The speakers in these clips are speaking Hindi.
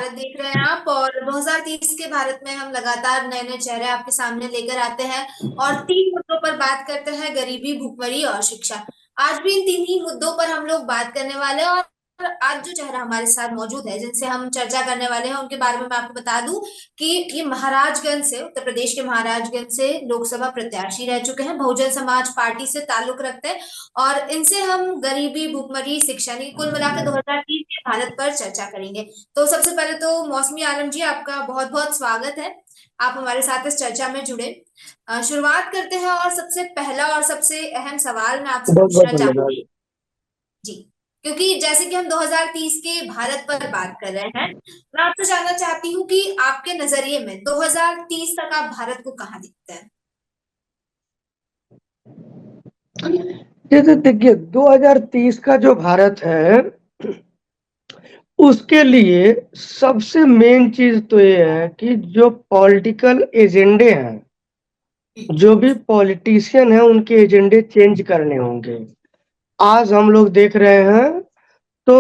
भारत देख रहे हैं आप। और 2030 के भारत में हम लगातार नए नए चेहरे आपके सामने लेकर आते हैं और तीन मुद्दों पर बात करते हैं: गरीबी, भुखमरी और शिक्षा। आज भी इन तीन ही मुद्दों पर हम लोग बात करने वाले हैं। और आज जो चेहरा हमारे साथ मौजूद है, जिनसे हम चर्चा करने वाले हैं, उनके बारे में मैं आपको बता दूं कि ये महाराजगंज से, उत्तर प्रदेश के महाराजगंज से लोकसभा प्रत्याशी रह चुके हैं, बहुजन समाज पार्टी से ताल्लुक रखते हैं। और इनसे हम गरीबी, भुखमरी, शिक्षा नहीं, कुल मिलाकर 2030 के भारत पर चर्चा करेंगे। तो सबसे पहले तो मौसमी आलम जी, आपका बहुत बहुत स्वागत है। आप हमारे साथ इस चर्चा में जुड़े। शुरुआत करते हैं और सबसे पहला और सबसे अहम सवाल मैं आपसे बहुत बहुत पूछना धन्यवाद। चाहूंगी जी, क्योंकि जैसे कि हम 2030 के भारत पर बात कर रहे हैं, मैं आपसे जानना चाहती हूँ कि आपके नजरिए में 2030 तक आप भारत को कहाँ देखते हैं? जैसे देखिए 2030 का जो भारत है उसके लिए सबसे मेन चीज तो ये है कि जो पॉलिटिकल एजेंडे हैं, जो भी पॉलिटिशियन हैं, उनके एजेंडे चेंज करने होंगे। आज हम लोग देख रहे हैं तो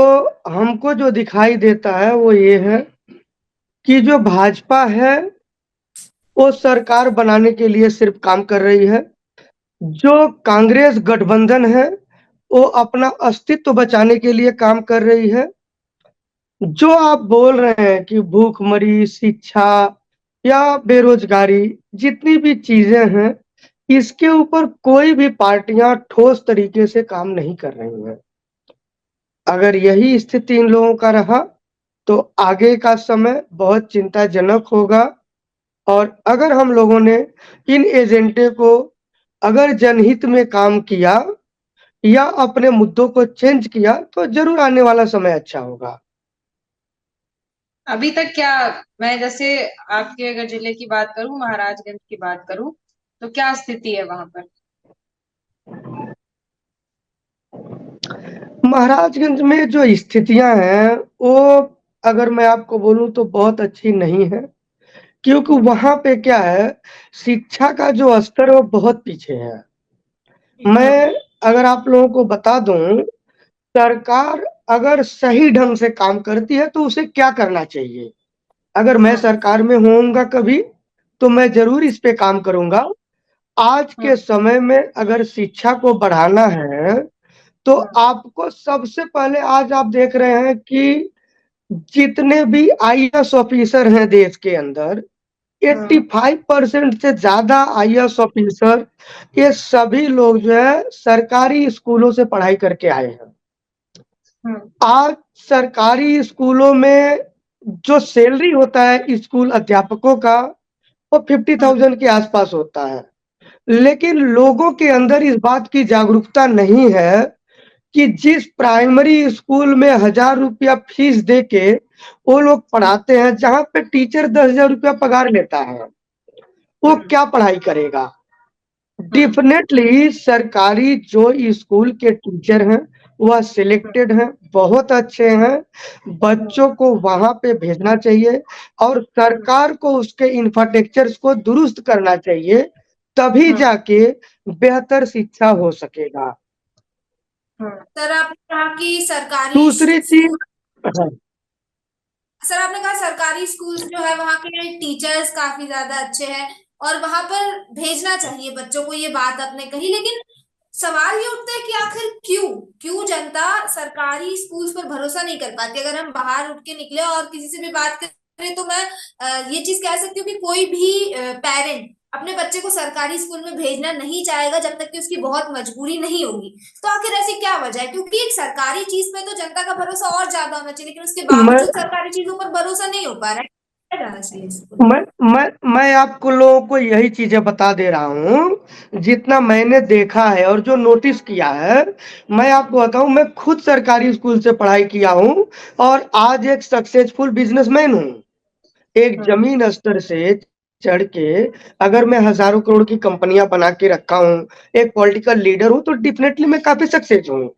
हमको जो दिखाई देता है वो ये है कि जो भाजपा है वो सरकार बनाने के लिए सिर्फ काम कर रही है। जो कांग्रेस गठबंधन है वो अपना अस्तित्व बचाने के लिए काम कर रही है। जो आप बोल रहे हैं कि भूखमरी, शिक्षा या बेरोजगारी, जितनी भी चीजें हैं, इसके ऊपर कोई भी पार्टियां ठोस तरीके से काम नहीं कर रही हैं। अगर यही स्थिति इन लोगों का रहा तो आगे का समय बहुत चिंताजनक होगा। और अगर हम लोगों ने इन एजेंडे को अगर जनहित में काम किया या अपने मुद्दों को चेंज किया तो जरूर आने वाला समय अच्छा होगा। अभी तक क्या, मैं जैसे आपके अगर जिले की बात करूं, महाराजगंज की बात करूं, तो क्या स्थिति है वहां पर? महाराजगंज में जो स्थितियां हैं वो, अगर मैं आपको बोलूं तो बहुत अच्छी नहीं है। क्योंकि वहां पे क्या है, शिक्षा का जो स्तर है वो बहुत पीछे है। मैं अगर आप लोगों को बता दूं, सरकार अगर सही ढंग से काम करती है तो उसे क्या करना चाहिए। अगर मैं सरकार में होऊंगा कभी तो मैं जरूर इस पे काम करूंगा। आज के समय में अगर शिक्षा को बढ़ाना है तो आपको सबसे पहले, आज आप देख रहे हैं कि जितने भी आईएएस ऑफिसर हैं देश के अंदर, 85% से ज्यादा आईएएस ऑफिसर, ये सभी लोग जो है सरकारी स्कूलों से पढ़ाई करके आए हैं। आज सरकारी स्कूलों में जो सैलरी होता है स्कूल अध्यापकों का, वो 50,000 के आसपास होता है। लेकिन लोगों के अंदर इस बात की जागरूकता नहीं है कि जिस प्राइमरी स्कूल में 1,000 रुपया फीस दे के वो लोग पढ़ाते हैं, जहां पे टीचर 10,000 रुपया पगार लेता है, वो क्या पढ़ाई करेगा। डेफिनेटली सरकारी जो स्कूल के टीचर हैं वह सिलेक्टेड हैं, बहुत अच्छे हैं। बच्चों को वहां पे भेजना चाहिए और सरकार को उसके इंफ्रास्ट्रक्चर्स को दुरुस्त करना चाहिए, तभी जाके बेहतर शिक्षा हो सकेगा। सर, आपने कहा कि सरकारी दूसरी चीज, स्कूल सर, आपने कहा सरकारी स्कूल्स जो है वहाँ के टीचर्स काफी ज्यादा अच्छे हैं और वहां पर भेजना चाहिए बच्चों को, ये बात आपने कही। लेकिन सवाल ये उठता है कि आखिर क्यों क्यों जनता सरकारी स्कूल्स पर भरोसा नहीं कर पाती? अगर हम बाहर उठ के निकले और किसी से भी बात करें तो मैं ये चीज कह सकती हूँ कि कोई भी पेरेंट अपने बच्चे को सरकारी स्कूल में भेजना नहीं चाहेगा जब तक कि उसकी बहुत मजबूरी नहीं होगी। तो आखिर ऐसी क्या वजह है? क्योंकि एक सरकारी चीज पे तो जनता का भरोसा और ज्यादा होना चाहिए, लेकिन उसके मैं बावजूद सरकारी चीजों पर भरोसा नहीं हो पा रहा है। क्या जाना चाहिए इसको? मैं मैं आपको लोगों को यही चीजें बता दे रहा हूँ जितना मैंने देखा है और जो नोटिस किया है। मैं आपको बताऊं, मैं खुद सरकारी स्कूल से पढ़ाई किया हूँ और आज एक सक्सेसफुल बिजनेसमैन हूँ। एक जमीन स्तर से चढ़ के अगर मैं हजारों करोड़ की कंपनियां बना के रखा हूँ, एक पॉलिटिकल लीडर हूँ, तो डेफिनेटली मैं काफी सक्सेस हूँ।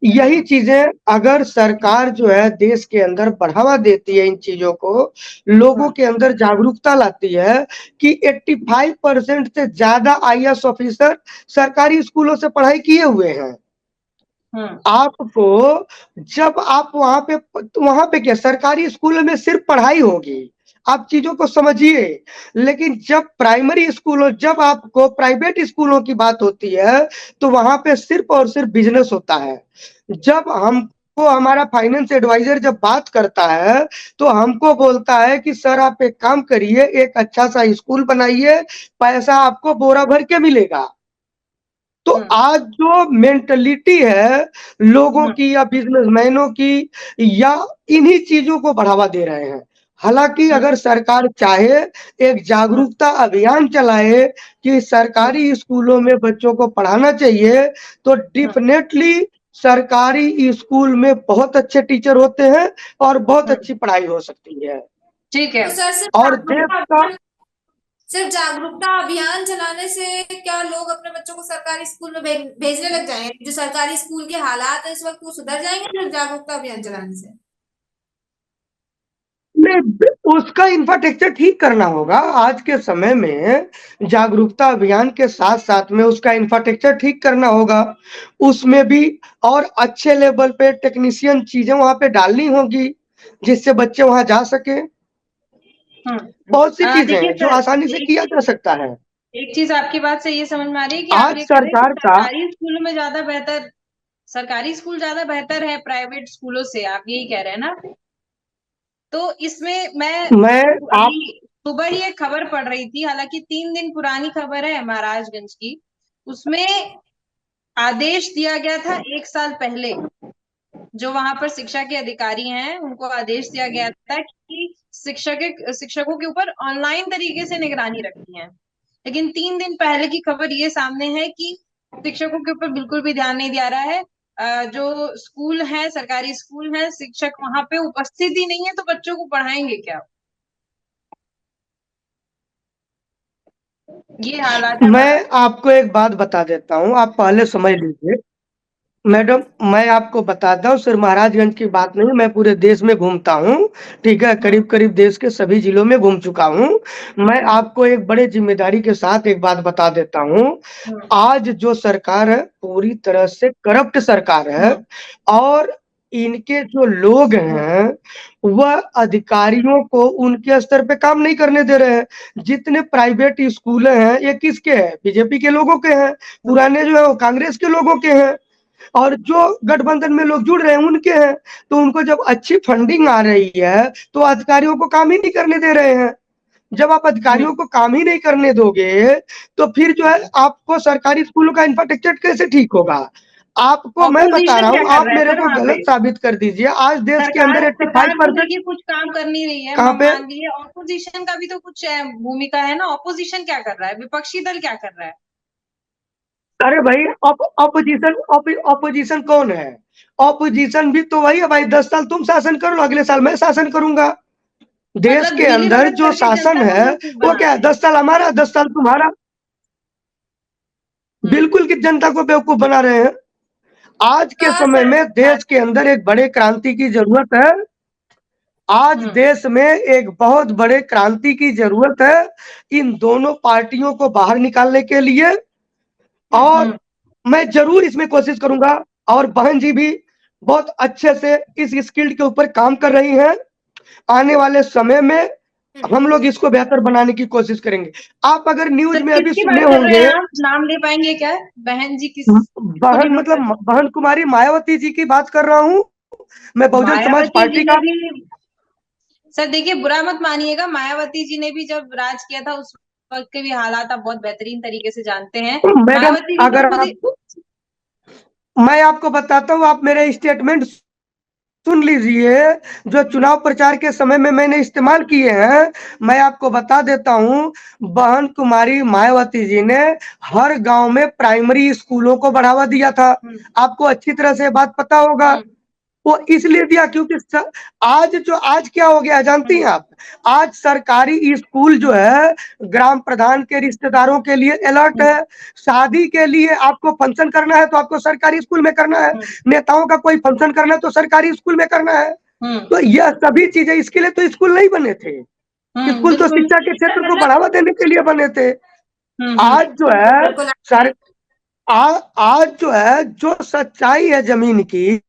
यही चीजें अगर सरकार जो है देश के अंदर बढ़ावा देती है, इन चीजों को लोगों के अंदर जागरूकता लाती है कि 85% से ज्यादा आईएएस ऑफिसर सरकारी स्कूलों से पढ़ाई किए हुए हैं। आपको जब आप वहां पे क्या सरकारी स्कूल में सिर्फ पढ़ाई होगी, आप चीजों को समझिए। लेकिन जब प्राइमरी स्कूलों जब आपको प्राइवेट स्कूलों की बात होती है तो वहां पे सिर्फ और सिर्फ बिजनेस होता है। जब हमको हमारा फाइनेंस एडवाइजर जब बात करता है तो हमको बोलता है कि सर आप एक काम करिए, एक अच्छा सा स्कूल बनाइए, पैसा आपको बोरा भर के मिलेगा। तो आज जो मेंटलिटी है लोगों की या बिजनेसमैनों की, या इन्हीं चीजों को बढ़ावा दे रहे हैं। हालांकि अगर सरकार चाहे एक जागरूकता अभियान चलाए कि सरकारी स्कूलों में बच्चों को पढ़ाना चाहिए, तो डेफिनेटली सरकारी स्कूल में बहुत अच्छे टीचर होते हैं और बहुत अच्छी पढ़ाई हो सकती है। ठीक है। तो सर और देश का सिर्फ जागरूकता अभियान चलाने से क्या लोग अपने बच्चों को सरकारी स्कूल में भेजने लग जाएंगे? जो सरकारी स्कूल के हालात है इस वक्त वो सुधर जाएंगे सिर्फ जागरूकता अभियान चलाने से? नहीं, उसका इंफ्रास्ट्रक्चर ठीक करना होगा। आज के समय में जागरूकता अभियान के साथ साथ में उसका इंफ्रास्ट्रक्चर ठीक करना होगा। उसमें भी और अच्छे लेवल पे टेक्नीशियन चीजें वहां पे डालनी होगी जिससे बच्चे वहां जा सके। बहुत सी चीजें हैं जो आसानी से किया जा सकता है। एक चीज आपकी बात से ये समझ में आ रही है कि आज आप ये कह रहे हैं सरकार कि का सरकारी स्कूल ज्यादा बेहतर है प्राइवेट स्कूलों से, आप यही कह रहे हैं ना? तो इसमें मैं आप अभी सुबह ही एक खबर पढ़ रही थी, हालांकि 3 दिन पुरानी खबर है महाराजगंज की। उसमें आदेश दिया गया था 1 साल पहले, जो वहां पर शिक्षा के अधिकारी हैं उनको आदेश दिया गया था कि शिक्षकों के ऊपर ऑनलाइन तरीके से निगरानी रखनी है। लेकिन 3 दिन पहले की खबर ये सामने है कि शिक्षकों के ऊपर बिल्कुल भी ध्यान नहीं दिया रहा है। जो स्कूल है, सरकारी स्कूल है, शिक्षक वहां पे उपस्थित ही नहीं है, तो बच्चों को पढ़ाएंगे क्या? ये हालात है मैं आपको एक बात बता देता हूँ, आप पहले समझ लीजिए। मैडम, मैं आपको बताता हूँ, सिर्फ महाराजगंज की बात नहीं, मैं पूरे देश में घूमता हूँ। ठीक है, करीब करीब देश के सभी जिलों में घूम चुका हूँ। मैं आपको एक बड़े जिम्मेदारी के साथ एक बात बता देता हूँ। आज जो सरकार है पूरी तरह से करप्ट सरकार है, और इनके जो लोग हैं वह अधिकारियों को उनके स्तर पे काम नहीं करने दे रहे हैं। जितने प्राइवेट स्कूल हैं ये किसके हैं? बीजेपी के लोगों के हैं। पुराने जो है वो कांग्रेस के लोगों के हैं, और जो गठबंधन में लोग जुड़ रहे हैं उनके हैं। तो उनको जब अच्छी फंडिंग आ रही है तो अधिकारियों को काम ही नहीं करने दे रहे हैं। जब आप अधिकारियों को काम ही नहीं करने दोगे तो फिर जो है आपको सरकारी स्कूलों का इंफ्रास्ट्रक्चर कैसे ठीक होगा? आपको मैं बता रहा हूँ, आप मेरे को गलत साबित कर दीजिए। आज देश के अंदर 85% देखिए कुछ काम कर नहीं रही है, कहाँ पे? मान लीजिए ऑपोजिशन का भी तो कुछ भूमिका है ना। ऑपोजिशन क्या कर रहा है, विपक्षी दल क्या कर रहा है? अरे भाई, ऑपोजिशन कौन है? ऑपोजिशन भी तो वही है भाई। 10 साल तुम शासन कर लो, अगले साल मैं शासन करूंगा। देश मतलब के अंदर मिलीभगत जो करके शासन जनता को है बेवकूफ वो बना क्या है? रहे हैं। 10 साल हमारा, 10 साल तुम्हारा। बिल्कुल कि जनता को बेवकूफ बना रहे हैं। आज के समय में देश के अंदर एक बड़े क्रांति की जरूरत है। आज देश में एक बहुत बड़े क्रांति की जरूरत है इन दोनों पार्टियों को बाहर निकालने के लिए, और मैं जरूर इसमें कोशिश करूंगा। और बहन जी भी बहुत अच्छे से इस स्किल्ड के ऊपर काम कर रही हैं। आने वाले समय में हम लोग इसको बेहतर बनाने की कोशिश करेंगे। आप अगर न्यूज में अभी किसकी सुने बात कर रहे होंगे, हैं आप? नाम ले पाएंगे क्या? बहन जी किस? बहन मतलब बहन कुमारी मायावती जी की बात कर रहा हूँ मैं, बहुजन समाज मायावती जी पार्टी ने का। भी, सर देखिए बुरा मत मानिएगा, मायावती जी ने भी जब राज किया था उस वक्त के भी हालात आप बहुत बेहतरीन तरीके से जानते हैं। मैडम, मायावती जी अगर तो खुद आप, मैं आपको बताता हूँ, आप मेरे स्टेटमेंट सुन लीजिए जो चुनाव प्रचार के समय में मैंने इस्तेमाल किए हैं। मैं आपको बता देता हूँ, बहन कुमारी मायावती जी ने हर गांव में प्राइमरी स्कूलों को बढ़ावा दिया था। आपको अच्छी तरह से बात पता होगा। वो इसलिए दिया क्योंकि आज क्या हो गया जानती हैं आप? आज सरकारी स्कूल जो है ग्राम प्रधान के रिश्तेदारों के लिए अलर्ट है। शादी के लिए आपको फंक्शन करना है तो आपको सरकारी स्कूल में करना है। नेताओं का कोई फंक्शन करना है तो सरकारी स्कूल में करना है। तो यह सभी चीजें, इसके लिए तो स्कूल नहीं बने थे। स्कूल तो शिक्षा के क्षेत्र को बढ़ावा देने के लिए बने थे। आज जो है आज जो है, जो सच्चाई है जमीन की,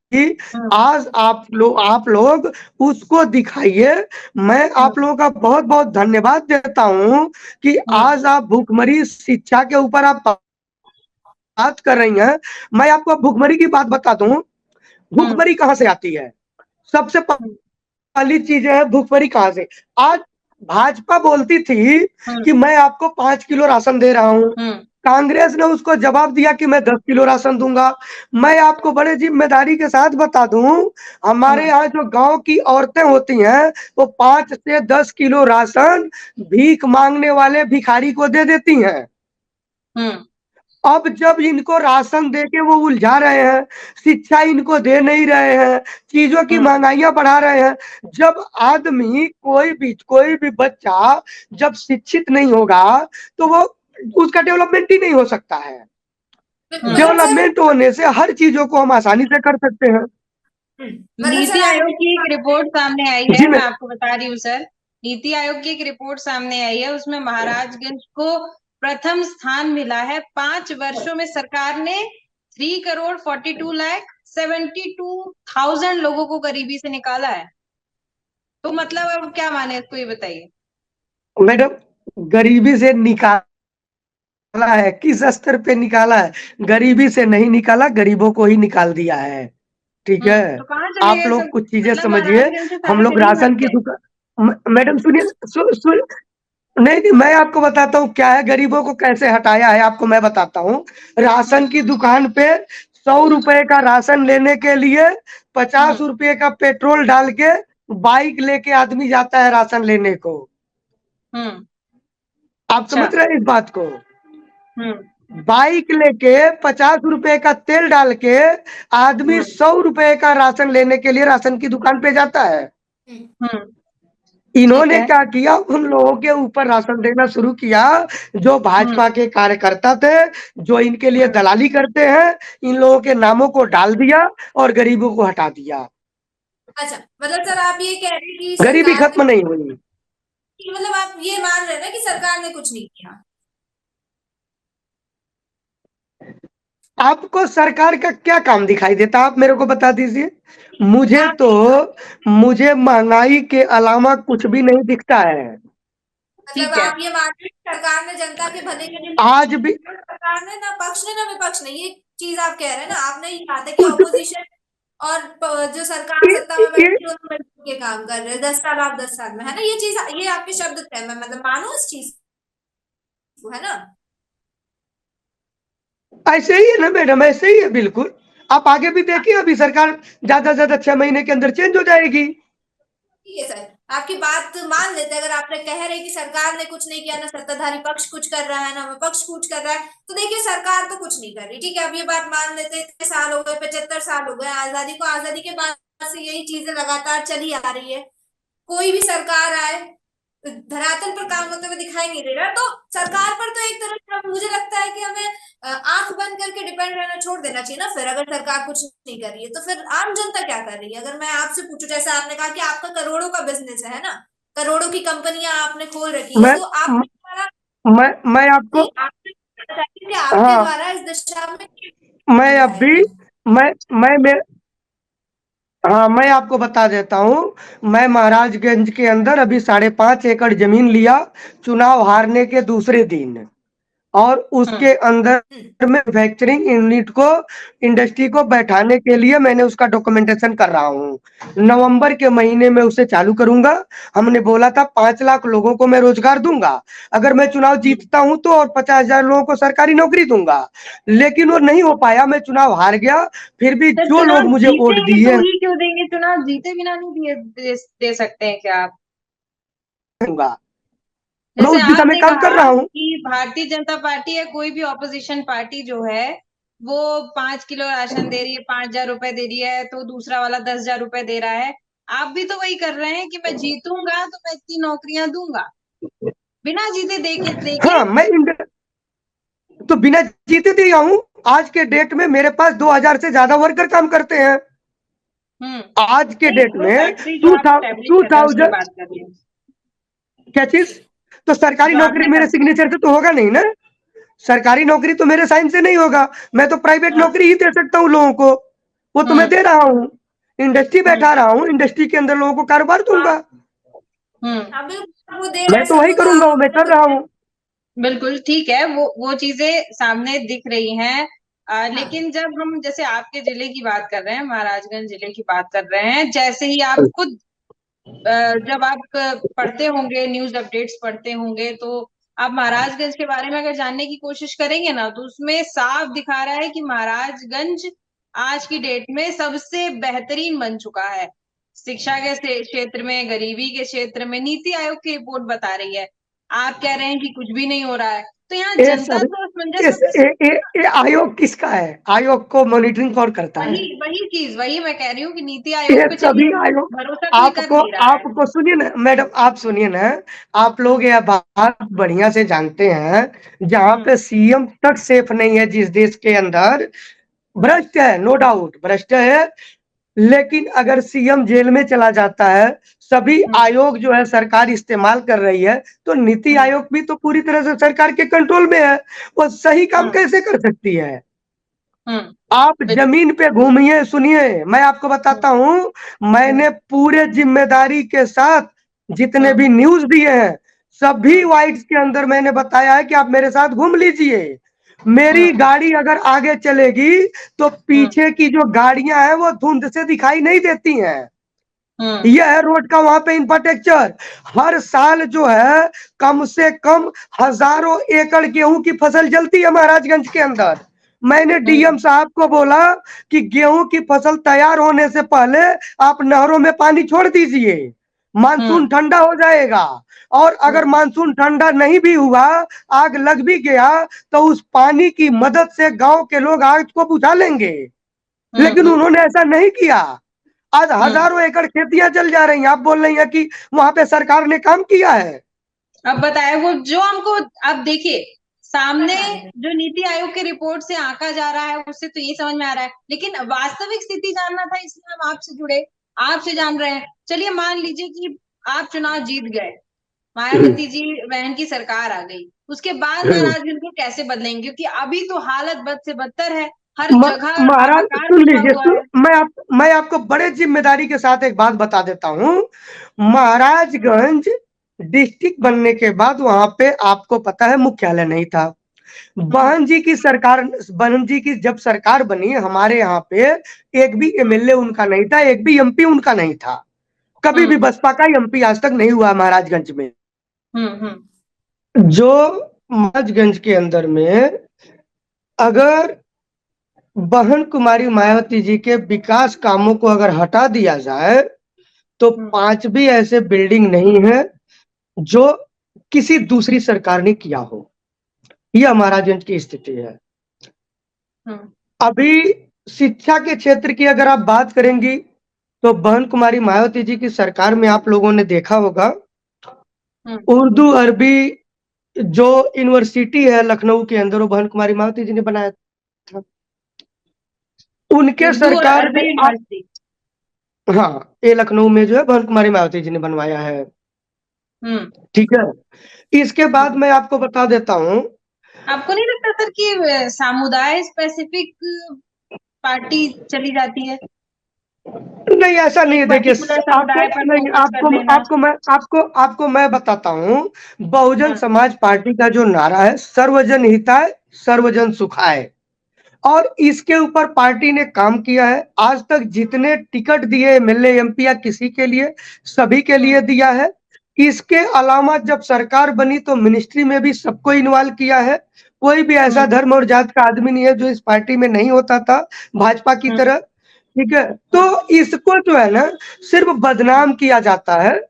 आज आप लोग उसको दिखाइए। मैं आप लोगों का बहुत बहुत धन्यवाद देता हूं कि आज आप भूखमरी शिक्षा के ऊपर आप बात कर रही हैं। मैं आपको भूखमरी की बात बता दूं, भूखमरी कहाँ से आती है। सबसे पहली चीज है भूखमरी कहाँ से। आज भाजपा बोलती थी कि मैं आपको 5 किलो राशन दे रहा हूँ, कांग्रेस ने उसको जवाब दिया कि मैं 10 किलो राशन दूंगा। मैं आपको बड़े जिम्मेदारी के साथ बता दूं, हमारे यहाँ जो गांव की औरतें होती हैं वो 5 से 10 किलो राशन भीख मांगने वाले भिखारी को दे देती हैं। अब जब इनको राशन देके वो उलझा रहे हैं, शिक्षा इनको दे नहीं रहे हैं, चीजों की महंगाइयां बढ़ा रहे हैं। जब आदमी कोई भी बच्चा जब शिक्षित नहीं होगा तो वो उसका डेवलपमेंट ही नहीं हो सकता है। डेवलपमेंट होने से हर चीजों को हम आसानी से कर सकते हैं। नीति आयोग की एक रिपोर्ट सामने आई है, मैं आपको बता रही हूँ सर। नीति आयोग की एक रिपोर्ट सामने आई है, उसमें महाराजगंज को प्रथम स्थान मिला है। 5 वर्षों में सरकार ने 3,42,72,000 लोगों को गरीबी से निकाला है। तो मतलब अब क्या माने इसको, ये बताइए। मैडम, गरीबी से निकाला है, किस स्तर पे निकाला है? गरीबी से नहीं निकाला, गरीबों को ही निकाल दिया है। ठीक है, तो कहाँ चले आप गए लोग सब? कुछ चीजें मतलब समझिए। महाराजगंज से हम सारे लोग गरीब राशन हट की गए। दुकान, मैडम सुनिए, नहीं, मैं आपको बताता हूँ क्या है, गरीबों को कैसे हटाया है आपको मैं बताता हूँ। राशन की दुकान पे 100 रुपए का राशन लेने के लिए 50 रुपए का पेट्रोल डाल के बाइक लेके आदमी जाता है राशन लेने को। आप समझ रहे हैं इस बात को? बाइक लेके 50 रुपए का तेल डाल के आदमी 100 रुपए का राशन लेने के लिए राशन की दुकान पे जाता है। इन्होंने क्या किया, उन लोगों के ऊपर राशन देना शुरू किया जो भाजपा के कार्यकर्ता थे, जो इनके लिए दलाली करते हैं। इन लोगों के नामों को डाल दिया और गरीबों को हटा दिया। अच्छा, मतलब सर आप ये कह रहे हैं कि गरीबी सरकार खत्म नहीं हुई। मतलब आप ये मान रहे हैं ना कि सरकार ने कुछ नहीं किया। आपको सरकार का क्या काम दिखाई देता, आप मेरे को बता दीजिए। मुझे महंगाई के अलावा कुछ भी नहीं दिखता है। मतलब आप ये मान रहे हैं कि सरकार ने जनता के भले के लिए आज भी सरकार ने ना पक्ष ने ना विपक्ष ने, ये चीज आप कह रहे हैं ना। आपने ये कहा था कि कुछ ऑपोजिशन और जो सरकार सत्ता में बैठी दोनों मिलकर के काम कर रहे हैं, 10 साल आप 10 साल में, है ना। ये चीज, ये आपके शब्द थे, मैं मतलब मानू इस चीज को, है ना। ऐसे ही है ना मैडम, ऐसे ही है बिल्कुल। आप आगे भी देखिए, अभी सरकार ज्यादा से ज्यादा 6 महीने के अंदर चेंज हो जाएगी। ठीक है सर, आपकी बात मान लेते हैं। अगर आपने कह रहे कि सरकार ने कुछ नहीं किया, ना सत्ताधारी पक्ष कुछ कर रहा है ना विपक्ष कुछ कर रहा है, तो देखिए सरकार तो कुछ नहीं कर रही। ठीक है, अब ये बात मान लेते हैं। इतने साल हो गए, 75 साल हो गए आजादी को। आजादी के बाद से यही चीजें लगातार चली आ रही है। कोई भी सरकार आए, धरातल पर काम होते हुए दिखाई नहीं दे रहा। तो सरकार पर तो एक तरह से मुझे लगता है कि हमें आंख बंद करके डिपेंड रहना छोड़ देना चाहिए ना। फिर अगर सरकार कुछ नहीं कर रही है तो फिर आम जनता क्या कर रही है? अगर मैं आपसे पूछूं, जैसे आपने कहा कि आपका करोड़ों का बिजनेस है ना, करोड़ों की कंपनियां आपने खोल रखी है, मैं तो आपके द्वारा मैं आपको आपके हाँ, द्वारा इस दिशा में मैं दिखाई अभी है। मैं हाँ, मैं आपको बता देता हूँ। मैं महाराजगंज के अंदर अभी 5.5 एकड़ जमीन लिया चुनाव हारने के दूसरे दिन, और उसके अंदर मैन्युफैक्चरिंग यूनिट को, इंडस्ट्री को बैठाने के लिए मैंने उसका डॉक्यूमेंटेशन कर रहा हूँ। नवंबर के महीने में उसे चालू करूंगा। हमने बोला था 5 लाख लोगों को मैं रोजगार दूंगा, अगर मैं चुनाव जीतता हूं तो, और 50,000 लोगों को सरकारी नौकरी दूंगा। लेकिन वो नहीं हो पाया, मैं चुनाव हार गया। फिर भी जो लोग मुझे वोट दिए तो ही क्यों देंगे? चुनाव जीते बिना नहीं दे सकते हैं क्या आप? दूंगा। मैं जैसे उस दिशा में आपने काम कर कहा रहा हूँ। कि भारतीय जनता पार्टी या कोई भी ऑपोजिशन पार्टी जो है वो 5 किलो राशन दे रही है, 5,000 रुपए दे रही है, तो दूसरा वाला 10,000 रुपए दे रहा है। आप भी तो वही कर रहे हैं कि मैं जीतूंगा तो मैं इतनी नौकरियां दूंगा, बिना जीते देके। हाँ, तो बिना जीते दिया हूँ। आज के डेट में मेरे पास 2000 से ज्यादा वर्कर काम करते हैं। आज के डेट में फैक्ट्री जो आप स्टैब्लिश कर रहे हैं उसकी 2000 बात कर रही हूँ। क्या चीज? तो सरकारी जो नौकरी आपने मेरे सिग्नेचर से तो होगा नहीं ना। सरकारी नौकरी तो मेरे साइन से नहीं होगा, मैं तो प्राइवेट नौकरी ही दे सकता हूँ लोगों को, वो तो मैं दे रहा हूँ। इंडस्ट्री बैठा रहा हूँ, इंडस्ट्री के अंदर लोगों को कारोबार दूंगा, अभी वो दे मैं रहे तो वही करूंगा, वो मैं कर रहा हूँ। बिल्कुल ठीक है, वो चीजें सामने दिख रही हैं। लेकिन जब हम जैसे आपके जिले की बात कर रहे हैं, महाराजगंज जिले की बात कर रहे हैं, जैसे ही आप खुद जब आप पढ़ते होंगे, न्यूज अपडेट्स पढ़ते होंगे, तो आप महाराजगंज के बारे में अगर जानने की कोशिश करेंगे ना, तो उसमें साफ दिखा रहा है कि महाराजगंज आज की डेट में सबसे बेहतरीन बन चुका है। शिक्षा के क्षेत्र में, गरीबी के क्षेत्र में नीति आयोग की रिपोर्ट बता रही है। आप कह रहे हैं कि कुछ भी नहीं हो रहा है, तो यहाँ ये जनता सब तो असमंजस में फंसी। ये आयोग किसका है? आयोग को मॉनिटरिंग कौन करता है? वही चीज, वही मैं कह रही हूँ कि नीति आयोग ये पे सभी चलिए आयोग, भरोसा कोई कर नहीं रहा है। आपको सुनिए ना मैडम, आप सुनिए ना, आप लोग यह बात बढ़िया से जानते हैं, जहाँ पे सीएम तक सेफ नहीं है जिस देश के अंदर, भ्रष्ट है, नो डाउट भ्रष्ट है, लेकिन अगर सीएम जेल में चला जाता है, सभी आयोग जो है सरकार इस्तेमाल कर रही है, तो नीति आयोग भी तो पूरी तरह से सरकार के कंट्रोल में है, वो सही काम कैसे कर सकती है? आप जमीन पे घूमिए, सुनिए, मैं आपको बताता हूँ, मैंने पूरे जिम्मेदारी के साथ जितने भी न्यूज दिए हैं, सभी वाइट्स के अंदर मैंने बताया है कि आप मेरे साथ घूम लीजिए, मेरी गाड़ी अगर आगे चलेगी तो पीछे की जो गाड़ियां हैं वो धुंध से दिखाई नहीं देती हैं। यह है रोड का वहां पे इंफ्रास्ट्रक्चर। हर साल जो है कम से कम हजारों एकड़ गेहूं की फसल जलती है महाराजगंज के अंदर। मैंने डीएम साहब को बोला कि गेहूं की फसल तैयार होने से पहले आप नहरों में पानी छोड़ दीजिए, मानसून ठंडा हो जाएगा, और अगर मानसून ठंडा नहीं भी हुआ, आग लग भी गया, तो उस पानी की मदद से गांव के लोग आग को बुझा लेंगे। लेकिन उन्होंने ऐसा नहीं किया। आज हजारों एकड़ खेतियां जल जा रही हैं, आप बोल रही हैं कि वहां पे सरकार ने काम किया है। अब बताए वो जो हमको, अब देखिए सामने जो नीति आयोग की रिपोर्ट से आंका जा रहा है, उससे तो ये समझ में आ रहा है, लेकिन वास्तविक स्थिति जानना था, इसलिए हम आपसे जुड़े, आपसे जान रहे हैं। चलिए मान लीजिए कि आप चुनाव जीत गए, मायावती जी बहन की सरकार आ गई, उसके बाद महाराजगंज को कैसे बदलेंगे? क्योंकि अभी तो हालत बद से बदतर है, हर जगह महाराज हाहाकार सुन मचा लीजिए, हुआ है। मैं आपको बड़े जिम्मेदारी के साथ एक बात बता देता हूँ। महाराजगंज डिस्ट्रिक्ट बनने के बाद वहां पे आपको पता है मुख्यालय नहीं था। बहन जी की सरकार, बहन जी की जब सरकार बनी, हमारे यहाँ पे एक भी एमएलए उनका नहीं था, एक भी एमपी उनका नहीं था। कभी भी बसपा का एमपी आज तक नहीं हुआ महाराजगंज में। जो महाराजगंज के अंदर में अगर बहन कुमारी मायावती जी के विकास कामों को अगर हटा दिया जाए, तो 5 भी ऐसे बिल्डिंग नहीं है जो किसी दूसरी सरकार ने किया हो। यह महाराजगंज की स्थिति है। अभी शिक्षा के क्षेत्र की अगर आप बात करेंगी, तो बहन कुमारी मायावती जी की सरकार में आप लोगों ने देखा होगा, उर्दू अरबी जो यूनिवर्सिटी है लखनऊ के अंदर, वो बहन कुमारी मायावती जी ने बनाया था। उनके सरकार में हाँ, ये लखनऊ में जो है बहन कुमारी मायावती जी ने बनवाया है। ठीक है। इसके बाद मैं आपको बता देता हूँ, आपको नहीं लगता सर कि समुदाय स्पेसिफिक पार्टी चली जाती है? नहीं ऐसा नहीं है। देखिए समुदाय पर नहीं, आपको मैं बताता हूँ, बहुजन समाज पार्टी का जो नारा है, सर्वजन हिताय सर्वजन सुखाय, और इसके ऊपर पार्टी ने काम किया है। आज तक जितने टिकट दिए एमएलए एमपी या किसी के लिए, सभी के लिए दिया है। इसके अलावा जब सरकार बनी तो मिनिस्ट्री में भी सबको इन्वॉल्व किया है। कोई भी ऐसा धर्म और जात का आदमी नहीं है जो इस पार्टी में नहीं होता था, भाजपा की तरह। ठीक है, तो इसको जो है ना सिर्फ बदनाम किया जाता है,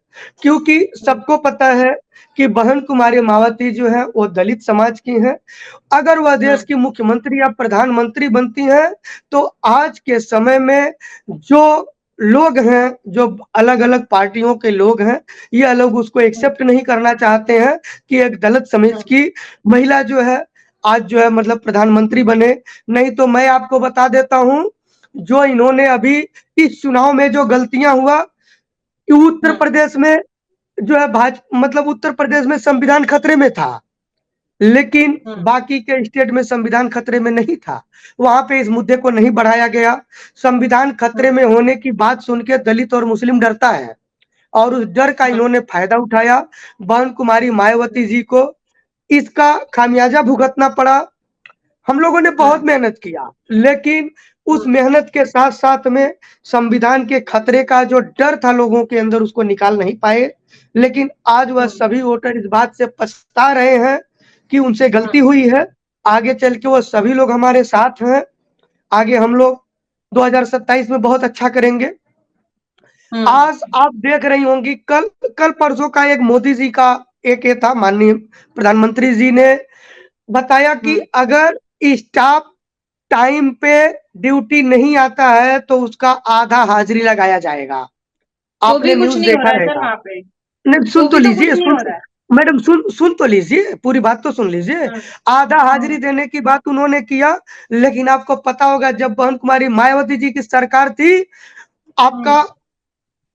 क्योंकि सबको पता है कि बहन कुमारी मायावती जो है वो दलित समाज की है। अगर वह देश की मुख्यमंत्री या प्रधानमंत्री बनती हैं, तो आज के समय में जो लोग हैं, जो अलग अलग पार्टियों के लोग हैं, ये लोग उसको एक्सेप्ट नहीं करना चाहते हैं कि एक दलित समाज की महिला जो है आज जो है मतलब प्रधानमंत्री बने। नहीं तो मैं आपको बता देता हूँ, जो इन्होंने अभी इस चुनाव में जो गलतियां हुआ, उत्तर प्रदेश में जो है मतलब उत्तर प्रदेश में संविधान खतरे में था। लेकिन बाकी के स्टेट में संविधान खतरे में नहीं था, वहां पे इस मुद्दे को नहीं बढ़ाया गया। संविधान खतरे में होने की बात सुन के दलित और मुस्लिम डरता है, और उस डर का इन्होंने फायदा उठाया। बहन कुमारी मायावती जी को इसका खामियाजा भुगतना पड़ा। हम लोगों ने बहुत मेहनत किया, लेकिन उस मेहनत के साथ साथ में संविधान के खतरे का जो डर था लोगों के अंदर, उसको निकाल नहीं पाए। लेकिन आज वह सभी वोटर इस बात से पछता रहे हैं कि उनसे गलती हुई है। आगे चल के वो सभी लोग हमारे साथ हैं। आगे हम लोग 2027 में बहुत अच्छा करेंगे। आज आप देख रही होंगी, कल कल परसों का एक मोदी जी का एक ये था, माननीय प्रधानमंत्री जी ने बताया कि अगर स्टाफ टाइम पे ड्यूटी नहीं आता है तो उसका आधा हाजिरी लगाया जाएगा। तो आपने भी कुछ न्यूज नहीं हो देखा रहा है सर रहेगा। वहाँ पे। नहीं, सुन तो तो भी तो लीजिए, कुछ नहीं हो रहा है। मैडम सुन तो लीजिए, पूरी बात तो सुन लीजिए। आधा हाजिरी देने की बात उन्होंने किया, लेकिन आपको पता होगा जब बहन कुमारी मायावती जी की सरकार थी, आपका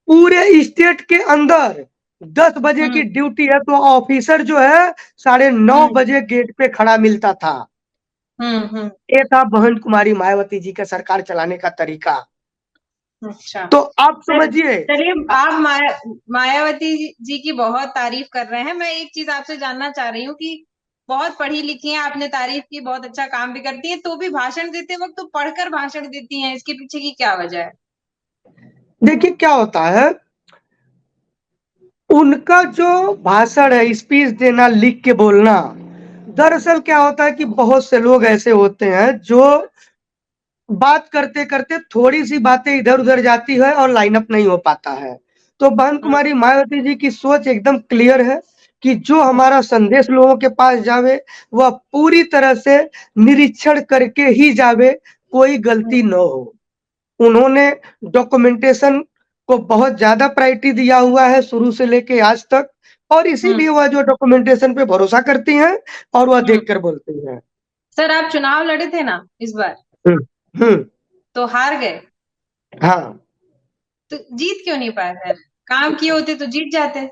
पूरे स्टेट के अंदर 10 बजे की ड्यूटी है तो ऑफिसर जो है 9:30 बजे गेट पे खड़ा मिलता था। ये था बहन कुमारी मायावती जी का सरकार चलाने का तरीका। अच्छा, तो आप समझिए। चलिए, आप मायावती जी की बहुत तारीफ कर रहे हैं। मैं एक चीज आपसे जानना चाह रही हूँ कि बहुत पढ़ी लिखी हैं, आपने तारीफ की, बहुत अच्छा काम भी करती हैं, तो भी भाषण देते वक्त तो पढ़कर भाषण देती हैं, इसके पीछे की क्या वजह है? देखिए क्या होता है, उनका जो भाषण है, स्पीच देना, लिख के बोलना, दरअसल क्या होता है कि बहुत से लोग ऐसे होते हैं जो बात करते करते थोड़ी सी बातें इधर उधर जाती है और लाइन अप नहीं हो पाता है। तो बहन कुमारी मायावती जी की सोच एकदम क्लियर है कि जो हमारा संदेश लोगों के पास जावे वह पूरी तरह से निरीक्षण करके ही जावे, कोई गलती न हो। उन्होंने डॉक्यूमेंटेशन को बहुत ज्यादा प्रायोरिटी दिया हुआ है शुरू से लेके आज तक, और इसीलिए वह जो डॉक्यूमेंटेशन पे भरोसा करती हैं और वह देखकर बोलती हैं। सर, आप चुनाव लड़े थे ना इस बार, हम्म। तो हार गए, हाँ तो जीत क्यों नहीं पाए? सर, काम किए होते तो जीत जाते।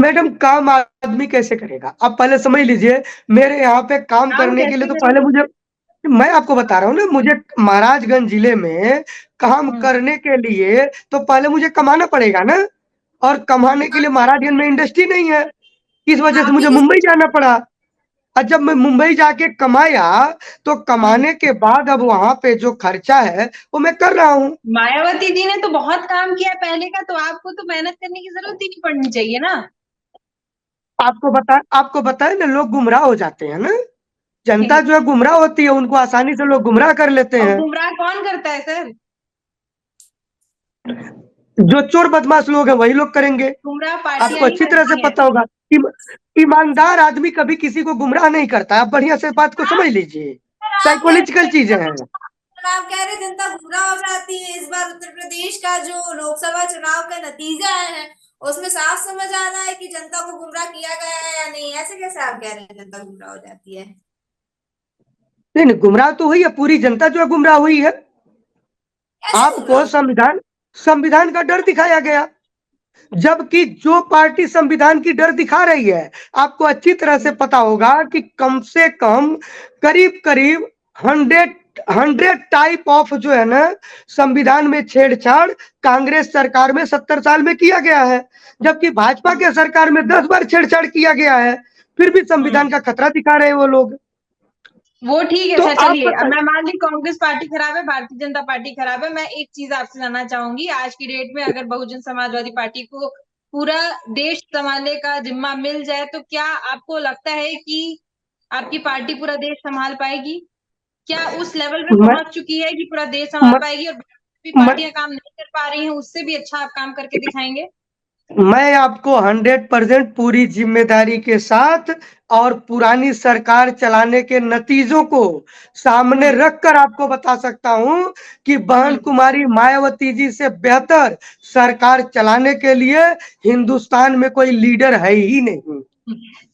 मैडम, काम आदमी कैसे करेगा? आप पहले समझ लीजिए, मेरे यहाँ पे काम काम करने के लिए कैसे तो करें? पहले मुझे, मैं आपको बता रहा हूँ ना, मुझे महाराजगंज जिले में काम करने के लिए तो पहले मुझे कमाना पड़ेगा ना, और कमाने के लिए महाराजगंज में इंडस्ट्री नहीं है। इस वजह से आप ही मुझे की मुंबई जाना पड़ा। और जब मैं मुंबई जाके कमाया तो कमाने के बाद अब वहां पे जो खर्चा है वो मैं कर रहा हूँ। मायावती जी ने तो बहुत काम किया पहले का, तो आपको तो मेहनत करने की जरूरत ही नहीं पड़नी चाहिए ना। आपको बताए ना, लोग गुमराह हो जाते हैं ना, जनता जो है गुमराह होती है, उनको आसानी से लोग गुमराह कर लेते और हैं। गुमराह कौन करता है सर? जो चोर बदमाश लोग हैं वही लोग करेंगे। गुमराह पार्टियां आपको ही अच्छी तरह से करती हैं। पता होगा, ईमानदार आदमी कभी किसी को गुमराह नहीं करता। आप बढ़िया से बात को समझ लीजिए, आप कह साइकोलॉजिकल चीजें हैं। आप कह रहे जनता गुमराह हो जाती है। इस बार उत्तर प्रदेश का जो लोकसभा चुनाव का नतीजा आया है उसमें साफ समझ आ रहा है कि जनता को गुमराह किया गया है या नहीं। ऐसे कैसे आप कह रहे हैं जनता गुमराह हो जाती है? नहीं नहीं, गुमराह तो हुई है, पूरी जनता जो है गुमराह हुई है। कैसे गुमराह? आपको संविधान संविधान का डर दिखाया गया, जबकि जो पार्टी संविधान की डर दिखा रही है, आपको अच्छी तरह से पता होगा कि कम से कम करीब करीब 100 टाइप ऑफ जो है ना संविधान में छेड़छाड़ कांग्रेस सरकार में 70 साल में किया गया है, जबकि भाजपा के सरकार में 10 बार छेड़छाड़ किया गया है, फिर भी संविधान का खतरा दिखा रहे हैं वो लोग। वो ठीक है तो सर, आप चलिए, अब बताइए। मैं मान ली कांग्रेस पार्टी खराब है, भारतीय जनता पार्टी खराब है। मैं एक चीज आपसे जानना चाहूंगी, आज की डेट में अगर बहुजन समाजवादी पार्टी को पूरा देश संभालने का जिम्मा मिल जाए तो क्या आपको लगता है कि आपकी पार्टी पूरा देश संभाल पाएगी? क्या उस लेवल पे मैं, पहुंच चुकी है कि पूरा देश संभाल मैं, पाएगी, और भी मैं, पार्टियां काम नहीं कर पा रही हैं उससे भी अच्छा आप काम करके दिखाएंगे? मैं आपको 100% पूरी जिम्मेदारी के साथ और पुरानी सरकार चलाने के नतीजों को सामने रखकर आपको बता सकता हूं कि बहन कुमारी मायावती जी से बेहतर सरकार चलाने के लिए हिंदुस्तान में कोई लीडर है ही नहीं।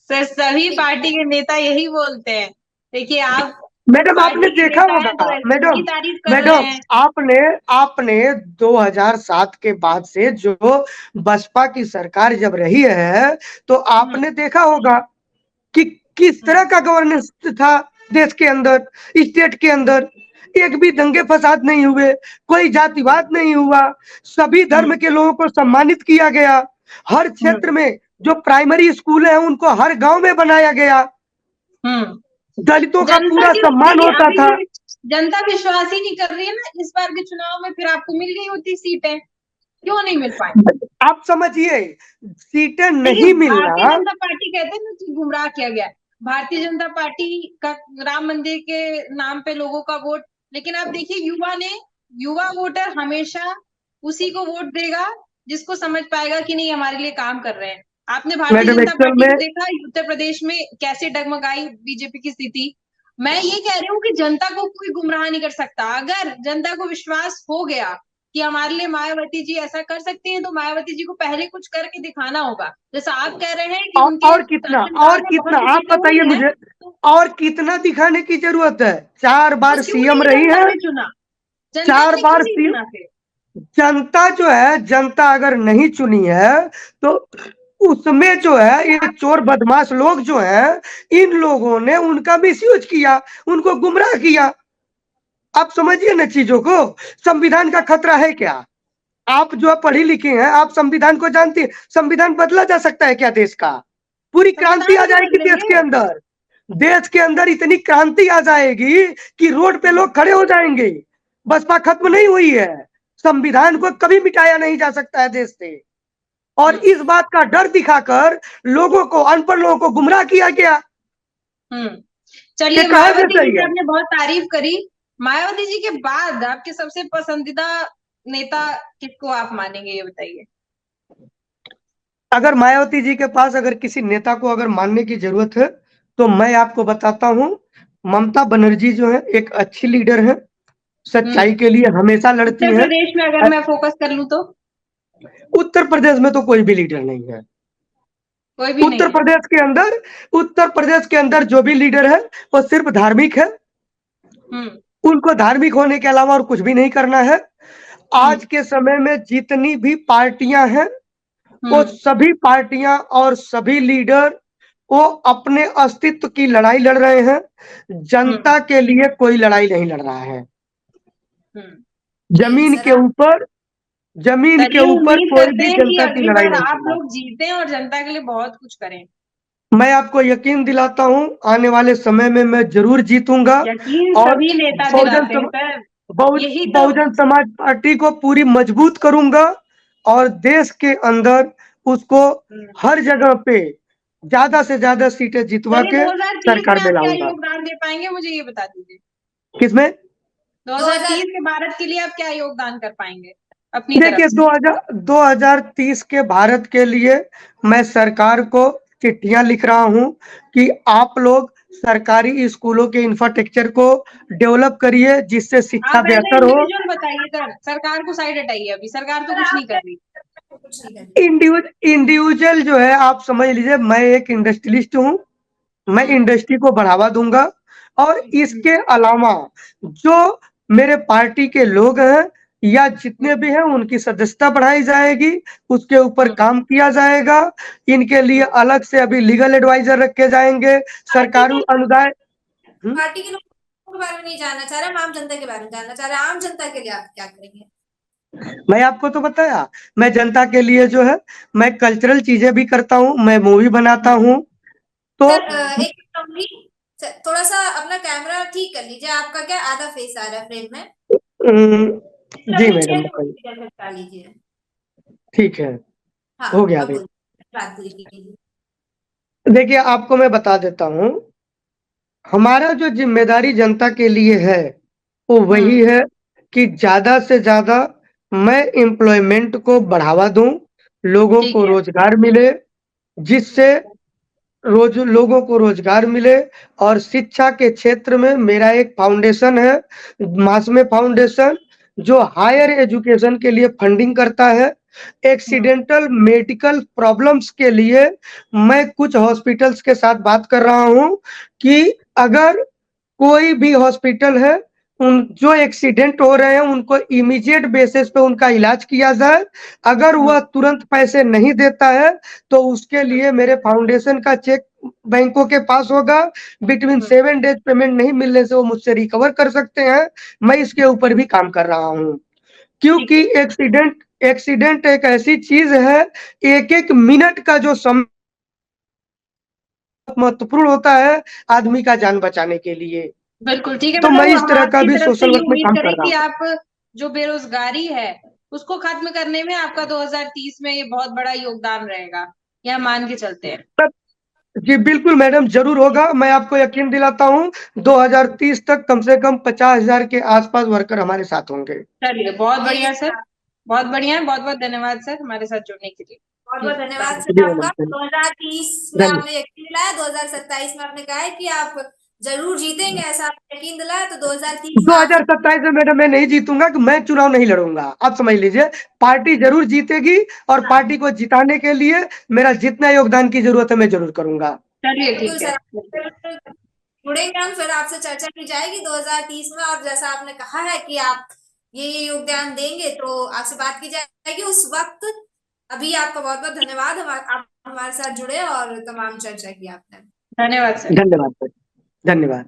सर, सभी पार्टी के नेता यही बोलते हैं। देखिए, आप मैडम आपने पार्टी के देखा नेता हैं होगा, तो ऐसे मैडम उनकी तारीफ कर रहे मैडम हैं। आपने आपने 2007 के बाद से जो बसपा की सरकार जब रही है तो आपने देखा होगा कि किस तरह का गवर्नेंस था देश के अंदर, स्टेट के अंदर। एक भी दंगे फसाद नहीं हुए, कोई जातिवाद नहीं हुआ, सभी धर्म के लोगों को सम्मानित किया गया। हर क्षेत्र में जो प्राइमरी स्कूल है उनको हर गांव में बनाया गया। दलितों का पूरा सम्मान होता था। जनता विश्वास ही नहीं कर रही है ना इस बार के चुनाव में, फिर आपको मिल गई होती सीटें, क्यों नहीं मिल पाई? आप समझिए, सीटें नहीं मिलना। भारतीय जनता पार्टी कहते हैं ना कि गुमराह किया गया। भारतीय जनता पार्टी का राम मंदिर के नाम पे लोगों का वोट, लेकिन आप देखिए युवा वोटर हमेशा उसी को वोट देगा जिसको समझ पाएगा कि नहीं हमारे लिए काम कर रहे हैं। आपने भारतीय जनता पार्टी को देखा उत्तर प्रदेश में कैसे डगमगाई बीजेपी की स्थिति। मैं ये कह रही हूँ कि जनता को कोई गुमराह नहीं कर सकता। अगर जनता को विश्वास हो गया कि हमारे लिए मायावती जी ऐसा कर सकती हैं, तो मायावती जी को पहले कुछ करके दिखाना होगा। जैसा आप कह रहे हैं कि उनके और कितना आप बताइए मुझे, और कितना दिखाने की जरूरत है? 4 बार सीएम रही है, 4 बार सीएम। जनता जो है, जनता अगर नहीं चुनी है तो उसमें जो है ये चोर बदमाश लोग जो हैं, इन लोगों ने उनका मिसयूज किया, उनको गुमराह किया। आप समझिए ना चीजों को। संविधान का खतरा है क्या? आप जो पढ़ी लिखी हैं, आप संविधान को जानती हैं। संविधान बदला जा सकता है क्या देश का? पूरी क्रांति आ जाएगी देश के अंदर। देश के अंदर इतनी क्रांति आ जाएगी कि रोड पे लोग खड़े हो जाएंगे। बसपा खत्म नहीं हुई है, संविधान को कभी मिटाया नहीं जा सकता है देश से। और इस बात का डर दिखाकर लोगों को, अनपढ़ लोगों को गुमराह किया गया। चलिए, मायावती जी की आपने बहुत तारीफ करी। मायावती जी के बाद आपके सबसे पसंदीदा नेता किसको आप मानेंगे, ये बताइए। अगर मायावती जी के पास अगर किसी नेता को अगर मानने की जरूरत है तो मैं आपको बताता हूँ, ममता बनर्जी जो है एक अच्छी लीडर है, सच्चाई के लिए हमेशा लड़ती है। उत्तर प्रदेश में अगर मैं फोकस कर लूं तो? उत्तर प्रदेश में तो कोई भी लीडर नहीं है। कोई भी उत्तर प्रदेश के अंदर जो भी लीडर है वो सिर्फ धार्मिक है। उनको धार्मिक होने के अलावा और कुछ भी नहीं करना है। आज के समय में जितनी भी पार्टियां हैं वो सभी पार्टियां और सभी लीडर वो अपने अस्तित्व की लड़ाई लड़ रहे हैं। जनता के लिए कोई लड़ाई नहीं लड़ रहा है। जमीन के ऊपर कोई भी जनता की लड़ाई नहीं। आप लोग जीते और जनता के लिए बहुत कुछ करें। मैं आपको यकीन दिलाता हूं, आने वाले समय में मैं जरूर जीतूंगा। और सभी नेता बहुजन समाज पार्टी को पूरी मजबूत करूंगा और देश के अंदर उसको हर जगह पे ज्यादा से ज्यादा सीटें जितवा के सरकार में लाऊंगा। योगदान दे पाएंगे, मुझे ये बता दीजिए। किसमें? 2030 के भारत के लिए आप क्या योगदान कर पाएंगे अपनी? देखिए, 2030 के भारत के लिए मैं सरकार को चिट्ठियां लिख रहा हूं कि आप लोग सरकारी स्कूलों के इंफ्रास्ट्रक्चर को डेवलप करिए जिससे शिक्षा बेहतर हो। बताइए सर, सरकार को साइड हटाइए, अभी सरकार तो कुछ नहीं कर रही। इंडिविजुअल जो है, आप समझ लीजिए, मैं एक इंडस्ट्रियलिस्ट हूँ, मैं इंडस्ट्री को बढ़ावा दूंगा। और इसके अलावा जो मेरे पार्टी के लोग हैं या जितने भी हैं उनकी सदस्यता बढ़ाई जाएगी, उसके ऊपर काम किया जाएगा। इनके लिए अलग से अभी लीगल एडवाइजर रखे जाएंगे। सरकारी अनुदान। पार्टी के लोगों के बारे में नहीं जानना चाह रहे, आम जनता के बारे में जानना चाह रहे। आम जनता के लिए आप क्या करेंगे? मैं आपको तो बताया, मैं जनता के लिए जो है मैं कल्चरल चीजें भी करता हूँ, मैं मूवी बनाता हूँ। तो एक थोड़ा सा अपना कैमरा ठीक कर लीजिए, आपका क्या आधा फेस आ रहा है फ्रेम में। जी मैडम, लीजिए। ठीक है, हाँ, हो गया। देखिए, आपको मैं बता देता हूँ, हमारा जो जिम्मेदारी जनता के लिए है वो वही है कि ज्यादा से ज्यादा मैं एम्प्लॉयमेंट को बढ़ावा दूं, लोगों को रोजगार मिले, जिससे लोगों को रोजगार मिले। और शिक्षा के क्षेत्र में मेरा एक फाउंडेशन है, मासमे फाउंडेशन, जो हायर एजुकेशन के लिए फंडिंग करता है। एक्सीडेंटल मेडिकल प्रॉब्लम्स के लिए मैं कुछ हॉस्पिटल्स के साथ बात कर रहा हूं कि अगर कोई भी हॉस्पिटल है, उन जो एक्सीडेंट हो रहे हैं उनको इमीडिएट बेसिस पे उनका इलाज किया जाए। अगर वह तुरंत पैसे नहीं देता है तो उसके लिए मेरे फाउंडेशन का चेक बैंकों के पास होगा, बिटवीन 7 डेज पेमेंट नहीं मिलने से वो मुझसे रिकवर कर सकते हैं। मैं इसके ऊपर भी काम कर रहा हूँ, क्योंकि एक्सीडेंट एक्सीडेंट एक ऐसी चीज है, एक एक मिनट का जो समय महत्वपूर्ण होता है आदमी का जान बचाने के लिए। बिल्कुल ठीक है, तो मैं मतलब इस हम तरह का आपकी भी तरफ से सोशल ये वर्क में उम्मीद काम कर करें रहा कि हूँ। आप जो बेरोजगारी है उसको खत्म करने में आपका 2030 में ये बहुत बड़ा योगदान रहेगा, यह मान के चलते हैं। जी बिल्कुल मैडम, जरूर होगा। मैं आपको यकीन दिलाता हूँ 2030 तक कम से कम 50,000 के आसपास वर्कर हमारे साथ होंगे। चलिए, बहुत चलिए बढ़िया सर, बहुत बढ़िया, बहुत बहुत धन्यवाद सर हमारे साथ जुड़ने के लिए। बहुत बहुत धन्यवाद जी सर आपका। मैडम, 2030 में धन्यवाद। आपने यकीन दिलाया, 2027 में आपने कहा है कि आप जरूर जीतेंगे, ऐसा आपने यकीन दिलाया, तो 2030 में आप 2027 में मैडम मैं नहीं जीतूंगा, कि मैं चुनाव नहीं लड़ूंगा, आप समझ लीजिए। पार्टी जरूर जीतेगी, और हाँ, पार्टी को जिताने के लिए मेरा जितना योगदान की जरूरत है मैं जरूर करूंगा। चलिए बिल्कुल ठीक है। सर, फिर जुड़ेंगे हम, फिर आपसे चर्चा की जाएगी 2030 में, और जैसा आपने कहा है कि आप ये योगदान देंगे तो आपसे बात की जाएगी उस वक्त। अभी आपका बहुत बहुत धन्यवाद, आप हमारे साथ जुड़े और तमाम चर्चा की आपने। धन्यवाद सर। धन्यवाद सर, धन्यवाद।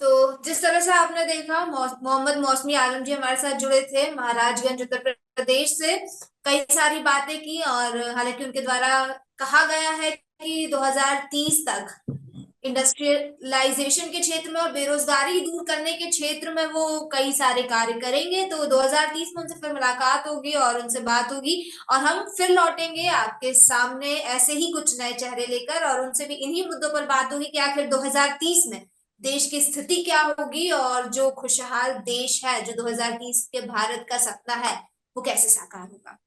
तो जिस तरह से आपने देखा, मोहम्मद मौसमी आलम जी हमारे साथ जुड़े थे महाराजगंज उत्तर प्रदेश से, कई सारी बातें की, और हालांकि उनके द्वारा कहा गया है कि 2030 तक इंडस्ट्रियलाइजेशन के क्षेत्र में और बेरोजगारी दूर करने के क्षेत्र में वो कई सारे कार्य करेंगे। तो 2030 में उनसे फिर मुलाकात होगी और उनसे बात होगी, और हम फिर लौटेंगे आपके सामने ऐसे ही कुछ नए चेहरे लेकर, और उनसे भी इन्हीं मुद्दों पर बात होगी कि आखिर 2030 में देश की स्थिति क्या होगी, और जो खुशहाल देश है, जो 2030 के भारत का सपना है, वो कैसे साकार होगा।